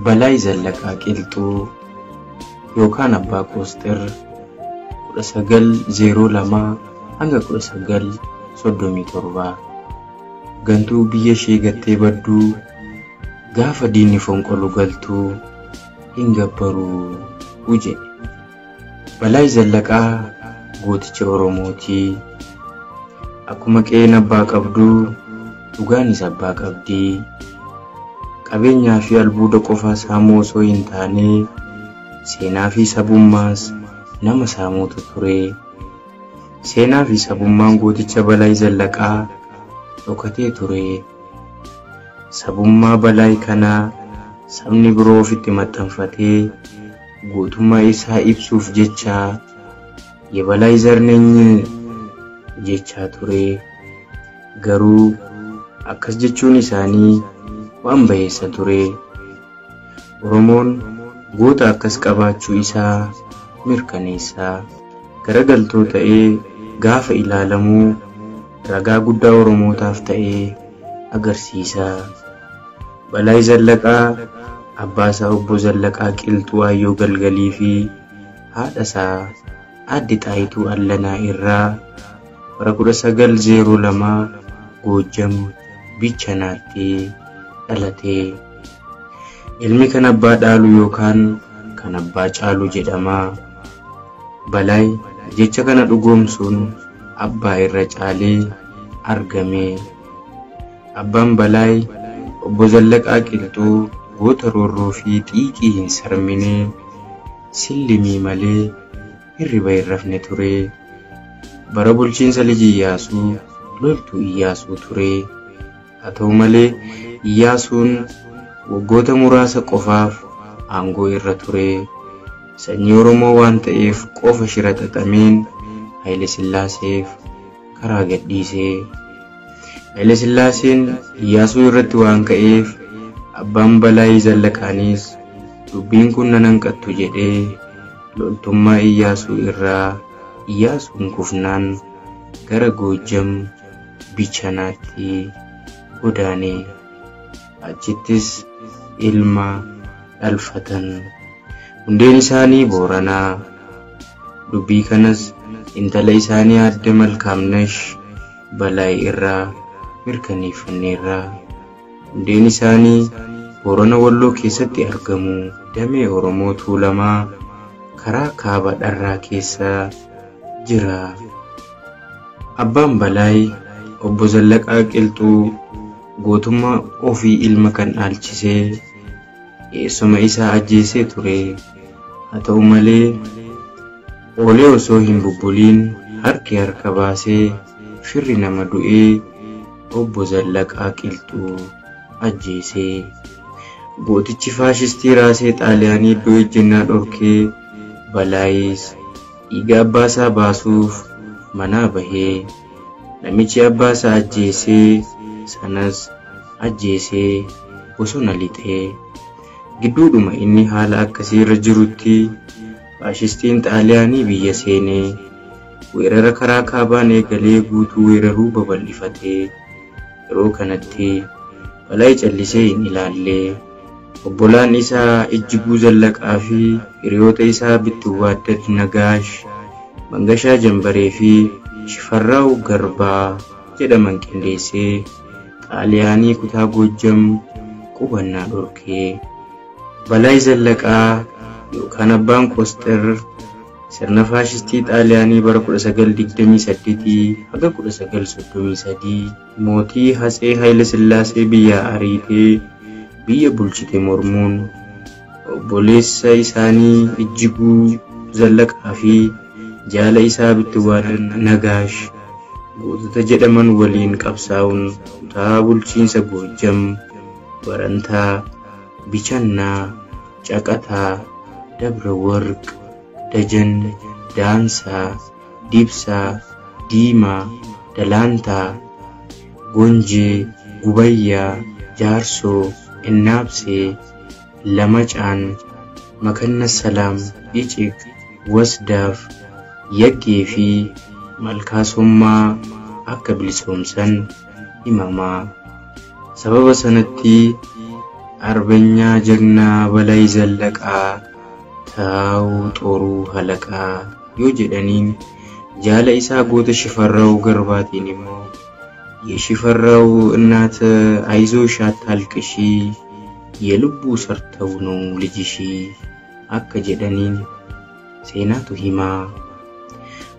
Balay Zallaqaa Qilxuu yookaan Abbaa Qoosxir 1902 hanga 1937 gantuu biyya ishee gattee badduu gaafa diinni fonqolu galtuu hin gabbaruu uje. Balay Zallaqaa gooticha Oromootii akkuma qeen abbaa qabduu dhugaanis abbaa qabdii. Qabeenyaa fi albuuda qofa saamuu osoo hin taane seenaa fi sabummaas nama saamuutu ture. Seenaa fi sabummaan gooticha Balay Zallaqaa dhokatee ture. Sabummaa Balay kanaa sabni biroo ofitti maxxanfatee gootummaa isaa ibsuuf jecha የበላይ ዘር ነኝ jechaa ture. Garuu akkas jechuun isaanii waan bayeessa ture. Oromoon goota akkas qabaachuu isaa mirkaneessa. Garagaltoo ta'ee gaafa ilaalamuu ragaa guddaa Oromootaaf ta'ee agarsiisa. Balay Zallaqaa abbaasaa obbo Zallaqaa Qilxuu Ayyoo Galgalii fi haadhasaa Aadde Xaayituu Allanaa irraa bara 1902 Goojjam Bichanaatti dhalate. Ilmi kan abbaa dhaalu yookaan kan abbaa caalu jedhama. Balay jecha kana dhugoomsuun abbaa irra caalee argame. Abbaan Balay obbo Zallaqaa Qilxuu goota roorroo fi xiiqii hin sarmine sillimii malee hirriba hin rafne ture. Bara bulchiinsa Liji Iyyaasuu loltuu Iyyaasuu ture. Haa ta'u malee Iyyaasuun waggoota muraasa qofaaf aangoo irra ture. Sanyii Oromoo waan ta'eef qofa shira xaxameen Haile Sillaaseef karaa gadhiise. Haile Sillaaseen Iyyaasuu irratti waan ka'eef abbaan Balay Zallaqaanis dubbiin kun nan hanqattu jedhee loltummaa Iyyaasuu irraa Iyyaasuun kufnaan gara Goojjam Bichanaatti godaane. Achittis ilma dhalfatan. Hundeen isaanii Booranaa. Dubbii kanas intala isaanii Aadde Malkaamnash Balay irraa mirkaneeffanneerra. Hundeen isaanii Boorana Walloo keessatti argamu. Damee Oromoo Tuulamaa karaa kaaba dharraa keessa jira. Abbaan Balay obbo Zallaqaa Qilxuu gootummaa ofii ilma kan dhaalchisee eessuma isaa ajjeesee ture. Haa ta'u malee oolee osoo hin bubbuliin harki harka baasee firri nama du'ee obbo Zallaqaa Qilxuu ajjeesee. Gootichi faashistii raasee Xaaliyaanii iddoo ejjennaa dhorkee Balayis dhiiga abbaasaa baasuuf manaa bahee namichi abbaasaa ajjeesee sanas ajjeesee bosona lixee. Gidduudhuma inni haala akkasii irra jirutti faashistiin Xaaliyaanii biyya seenee weerara karaa kaabaan eegalee guutuu weeraruu babal'ifatee. Yeroo kanatti Balay callisee hin ilaallee. Obbolaan isaa Ijjiguu Zallaqaa fi hiriyoota isaa Bittuwaaddad Nagaash, Mangashaa Jambaree fi Shifarraaw Garbaa jedhaman qindeessee Xaaliyaanii kutaa Goojjam qubannaa dhorkee. Balay Zallaqaa yookaan Abbaan Qoosxir sirna faashistii Xaaliyaanii bara 1928 haga 1933 mootii Hatsee Haile Sillaasee biyya ariitee biyya bulchite mormuun obboleessa isaanii Ijjiguu Zallaqaa fi jaala isaa Bittuwaaddad Nagaash gootota jedhaman waliin qabsaa'uun kutaa bulchiinsa Goojjam Barantaa, Bichannaa, Caqataa, Dabra Warq, Dajan, Daansaa, Dibsaa, Diimaa, Dalaantaa, Gonjee, Gubayyaa, Jaarsoo, Innaabsee, Lamacaan, Makanna Salaam, Iciq, Wasdaaf, Yaggee fi Malkaasummaa akka bilisoomsan himamaa. Sababa sanatti arbenya jagna balay zallaqa taa'u xoruu halaqa yoo jedhaniin jaala isaa goota shifarraa'u garbaatiin immoo የሽፈራው እናት አይዞሽ አታልቅሺ የልቡ ሰርተው ነው ልጅሽ አከ ጀደኒን ሴናቱ ሂማ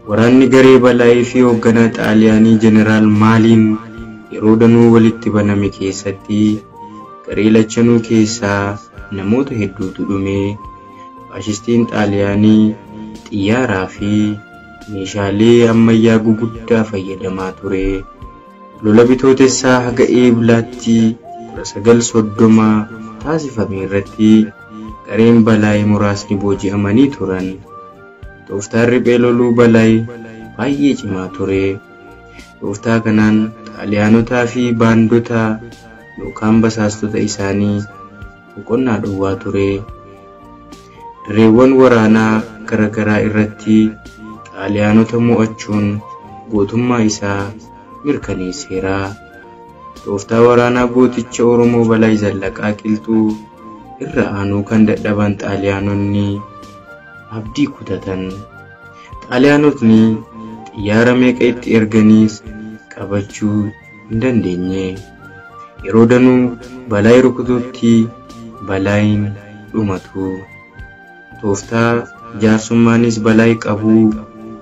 ወራን ገሬ በላይ ፊ ወገና ጣሊያኒ ጀነራል ማሊን የሮደኑ ወልት በነመ ኬሰቲ ገሬ ለቸኑ ኬሳ ነሞቱ ሄዱቱ ዱሜ ፋሺስቲን ጣሊያኒ ጥያራ ፊ ሜሻሌ አመያ ጉጉዳ ፈየደማ ቱሬ lola bitootessaa haga eeblaatti 1930 taasifame irratti gareen Balaayi muraasni booji'amanii turan. Tooftaan riphee loluu Balaayi baay'ee cimaa ture. Tooftaa kanaan xaaliyaanotaa fi baandota yookaan basaastota isaanii boqonnaa dhowwaa ture. Dareewwan waraanaa garagaraa irratti xaaliyaanota mo'achuun gootummaa isaa mirkaneesseera. Tooftaa waraanaa gooticha Oromoo Balaayi Zallaqaa Qilxuu irra aanuu kan dadhaban xaaliyaanonni abdii kutatan. Xaaliyaanotni xiyyaara meeqa itti erganiis qabachuu hin dandeenye. Yeroo danuu Balaayi rukututti Balaayin dhumatu. Tooftaa jaarsummaanis Balaayi qabuu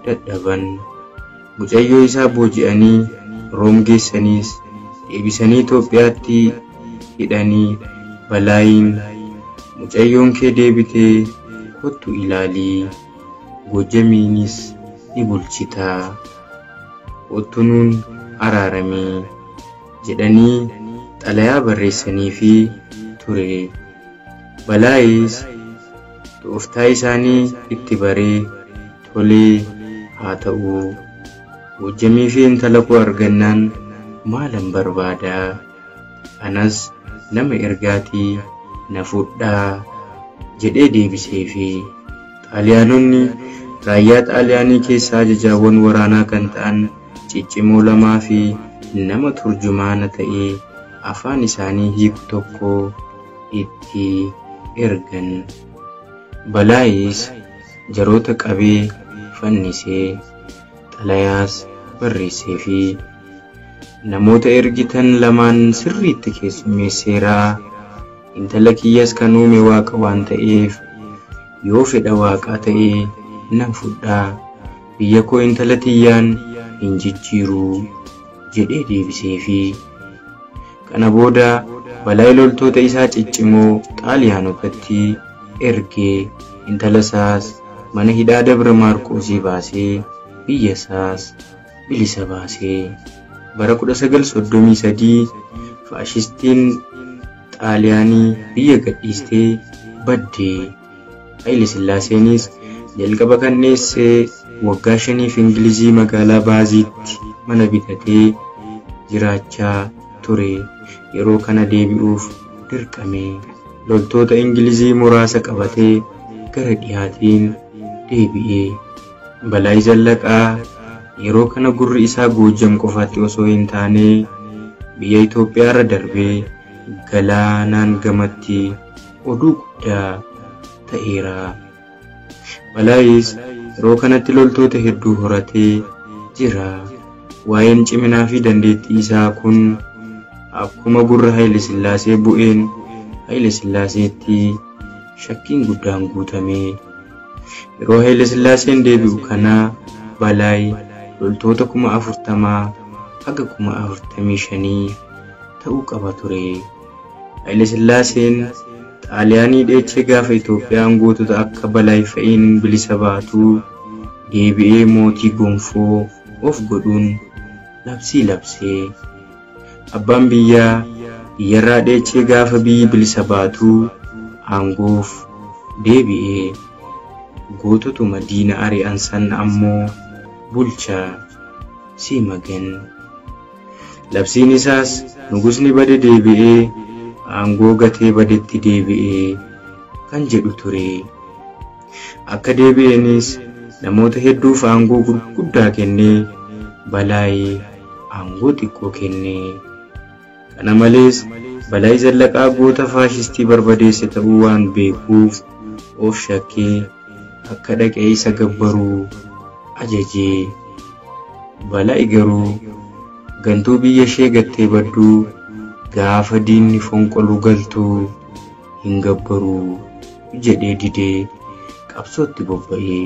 dadhaban. Mucayyoo isaa booji'anii Room geessaniis deebisanii Itoophiyaatti hidhanii Balaayin mucayyoon kee deebitee kottu ilaalii Gojjamiinis ni bulchita ottunuun araaramee jedhanii xalayaa barreessanii fi ture. Balaayis tooftaa isaanii itti baree tolee haa ta'u. Gojjamii fi intala koo argannaan maalan barbaada anas nama ergaatii na fudhaa jedhee deebisee fi xaaliyaanonni raayyaa xaaliyaanii keessaa ajajaawwan waraanaa kan ta'an ciccimoo lamaa fi nama turjumaana ta'ee afaan isaanii hiiku tokko itti ergan. Balaayis jaroota qabee fannisee xalayaas barreessee fi namoota ergitan lamaan sirriitti keessummeesseera. Intala kiyyaas kan uume Waaqa waan ta'eef yoo fedha Waaqaa ta'ee nan fudhaa biyya koo intala tiyyaan hin jijjiiru jedhee deebisee fi kana booda Balaayi loltoota isaa ciccimoo xaaliyaanotatti ergee intala isaas mana hidhaa Dabra Maarqoosii baasee biyya isaas bilisa baasee bara 1933 faashistiin xaaliyaanii biyya gadhiistee baddee. Haile Sillaaseenis jalqaba kanneessee waggaa 5 Ingilizii magaalaa Baaziitti mana bitatee jiraachaa ture. Yeroo kana deebi'uuf dirqame. Loltoota Ingilizii muraasa qabatee gara dhiyaatiin deebi'ee. Balaayi Zallaqaa yeroo kana gurri isaa Goojjam qofaatti osoo hin taane biyya Itoophiyaa irra darbee galaanaan gamatti oduu guddaa ta'eera. Balaayis yeroo kanatti loltoota hedduu horatee jira. Waa'een ciminaa fi dandeettii isaa kun akkuma gurra Haile Sillaasee bu'een Haile Sillaaseetti shakkiin guddaan guutame. Yeroo Haile Sillaaseen deebi'u kana Balaayi loltoota 40,000 haga 45,000 ta'uu qaba ture. Haile Sillaaseen xaaliyaanii dheechee gaafa Itoophiyaan gootota akka Balaayi fa'iin bilisa baatu deebi'ee mootii gonfoo of godhuun labsii labsee. Abbaan biyyaa biyyarraa dheechee gaafa biyyi bilisa baatu aangoof deebi'ee. Goototuma diina ari'an san ammoo bulchaa Simagan. Labsiin isaas nugusni bade deebi'ee aangoo gatee badetti deebi'ee kan jedhu ture. Akka deebi'eenis namoota hedduuf aangoo guddaa kennee Balaayi aangoo xiqqoo kennee. Kana malees Balaayi Zallaqaa goota faashistii barbadeesse ta'uu waan beekuuf of shakkee akka dhaqee isa gabbaruu ajajee. Balaayi garuu gantuu biyya ishee gattee badduu gaafa diinni fonqoluu galtuu hin gabbaruu jedhee didee qabsootti bobba'ee.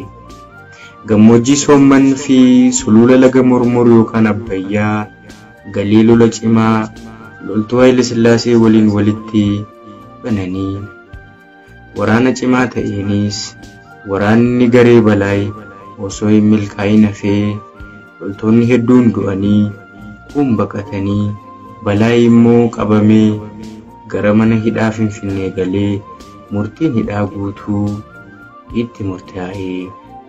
Gammoojjii Soomman fi sulula laga Mormor yookaan Abbayyaa galee lola cimaa loltuu Haayile Sillaasee waliin walitti bananii waraana cimaa ta'eenis waraanni garee Balaayi osoo hin milkaa'in hafee loltoonni hedduun du'anii kuun baqatanii Balaayi immoo qabamee gara mana hidhaa Finfinnee galee murtiin hidhaa guutuu itti murtaa'ee.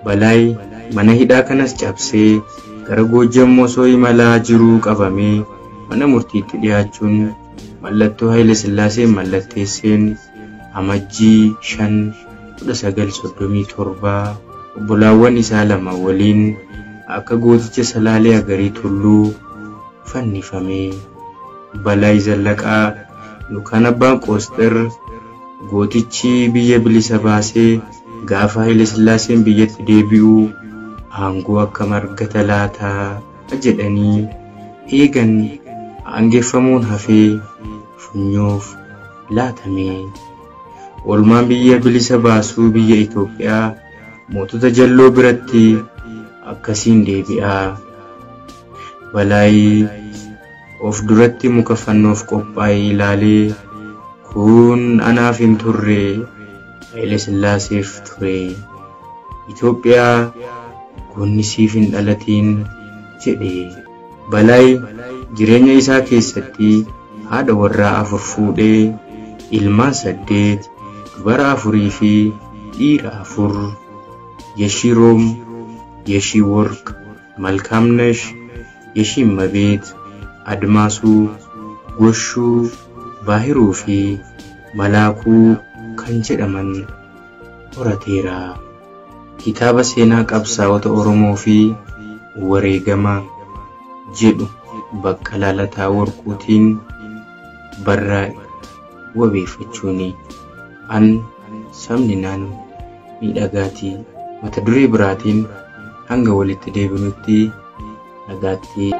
Balaayi mana hidhaa kanas cabsee gara Goojjam osoo imalaa jiruu qabamee mana murtiitti dhiyaachuun mallattoo Haayile Sillaasee mallatteesseen amajjii 5/1937 obbolaawwan isaa lama waliin akka gooticha Salaalee Agarii Tulluu fannifamee. Balaayi Zallaqaa yookaan Abbaan Qoosxir gootichi biyya bilisa baasee gaafa Haayile Sillaaseen biyyatti deebi'uu aangoo akka margata laataa jedhanii eegan aangeeffamuun hafee funyoof laatamee. Oolmaan biyya bilisa baasuu biyya Itoophiyaa mootota jalloo biratti akkasiin deebi'aa. Balaayi of duratti muka fannoof qophaa'ee ilaalee kun anaaf hin turre Haayile Sillaaseef ture. Itoophiyaa goonni siif hin dhalatiin jedhee. Balaayi jireenya isaa keessatti haadha warraa 4 fuudhee ilmaan 8 dubara 4 fi dhiira 4 Yeshiroom, Yeshiworq, Malkaamnesh, Yeshimmabeet, Admaasuu, Goshuu, Baahiruu fi Malaakuu kan jedhaman horateera. Kitaaba seenaa qabsaa'ota Oromoo fi wareegama jedhu bakka Laalataa Warquutiin barraa'e wabeeffachuuni. An sabni naannoo miidhagaatii mata duree biraatiin hanga walitti deebinutti nagaatti.